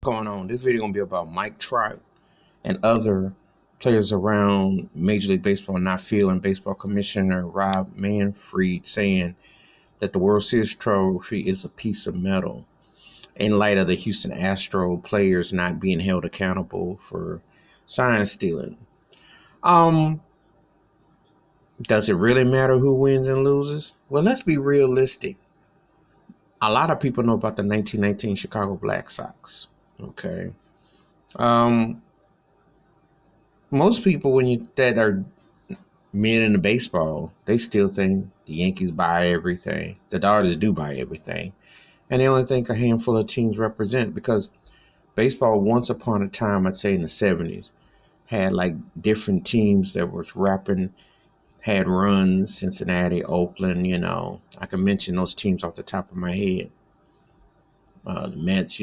Going on. This video gonna be about Mike Trout and other players around Major League Baseball not feeling baseball commissioner Rob Manfred saying that the World Series trophy is a piece of metal in light of the Houston Astros players not being held accountable for sign stealing. Um, does it really matter who wins and loses? Well, let's be realistic. A lot of people know about the 1919 Chicago Black Sox. Okay. Um, Most people when you that are men in the baseball, they still think the Yankees buy everything. The Dodgers do buy everything. And they only think a handful of teams represent because baseball once upon a time, I'd say in the 70s, had like different teams that was rapping, had runs, Cincinnati, Oakland, I can mention those teams off the top of my head. The Mets,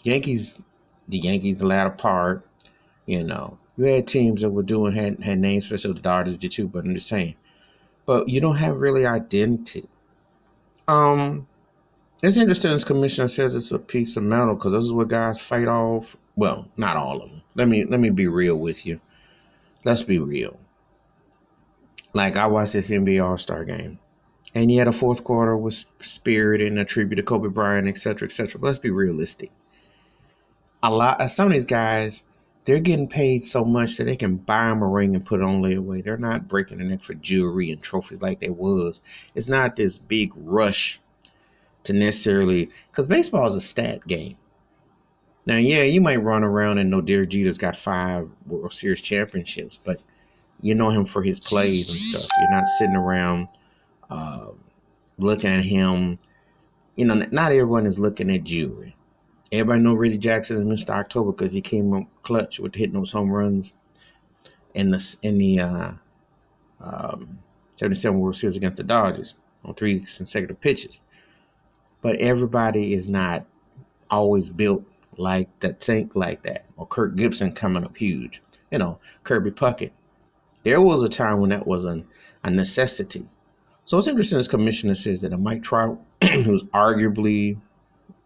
Yankees, the Yankees, the latter part. You had teams that were doing had names for so the Dodgers did too, but I'm just saying. But you don't have really identity. Um, it's interesting. This commissioner says it's a piece of metal because this is what guys fight off. Well, not all of them. Let me be real with you. Let's be real. Like I watched this NBA All Star game, and yet a fourth quarter was spirit and a tribute to Kobe Bryant, etc., etc. But let's be realistic. A lot of some of these guys, they're getting paid so much that they can buy them a ring and put it on layaway. They're not breaking the neck for jewelry and trophies like they was. It's not this big rush to necessarily because baseball is a stat game. Now, yeah, you might run around and know Derek Jeter's got 5 World Series championships, but you know him for his plays and stuff. You're not sitting around uh, looking at him. Not everyone is looking at jewelry. Everybody know Reggie Jackson is Mr. October because he came up clutch with hitting those home runs in the 77 World Series against the Dodgers on 3 consecutive pitches. But everybody is not always built like that, think like that. Or Kirk Gibson coming up huge. Kirby Puckett. There was a time when that was a necessity. So it's interesting this commissioner says that a Mike Trout, who's arguably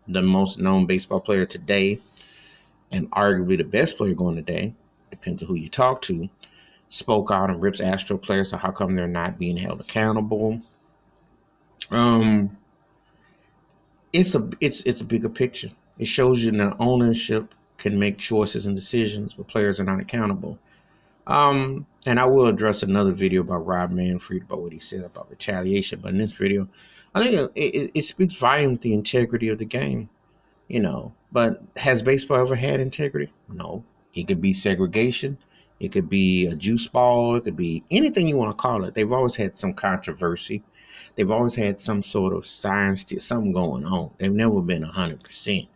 the most known baseball player today, and arguably the best player going today, depends on who you talk to, spoke out and rips Astro players. So how come they're not being held accountable? Um, it's a bigger picture. It shows you that ownership can make choices and decisions, but players are not accountable. And I will address another video about Rob Manfred about what he said about retaliation. But in this video, I think it speaks volume to the integrity of the game. But has baseball ever had integrity? No. It could be segregation. It could be a juice ball. It could be anything you want to call it. They've always had some controversy. They've always had some sort of science to something going on. They've never been 100%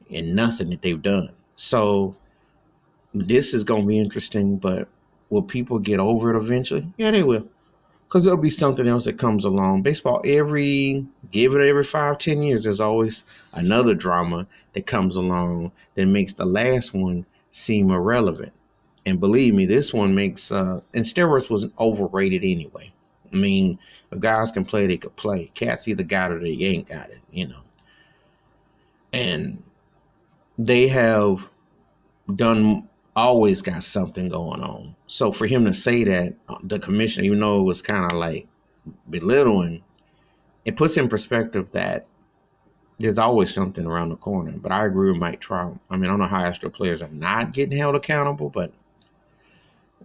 in nothing that they've done. So this is going to be interesting, but will people get over it eventually? Yeah, they will. Because there'll be something else that comes along. Baseball, every 5, 10 years, there's always another drama that comes along that makes the last one seem irrelevant. And believe me, this one makes, and steroids wasn't overrated anyway. I mean, if guys can play, they could play. Cats either got it or they ain't got it. And they have done always got something going on. So for him to say that, the commissioner, even though it was kind of like belittling, it puts in perspective that there's always something around the corner. But I agree with Mike Trout. I mean, I don't know how Astro players are not getting held accountable, but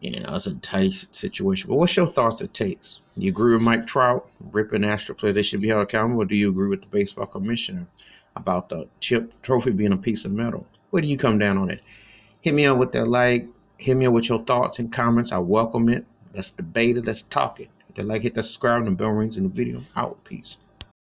it's a tight situation. But what's your thoughts or takes? You agree with Mike Trout ripping Astro players? They should be held accountable. Or do you agree with the baseball commissioner about the chip trophy being a piece of metal? Where do you come down on it? Hit me up with that like. Hit me up with your thoughts and comments. I welcome it. Let's debate it. Let's talk it. Hit that like, hit that subscribe, and the bell rings in the video. Out. Peace.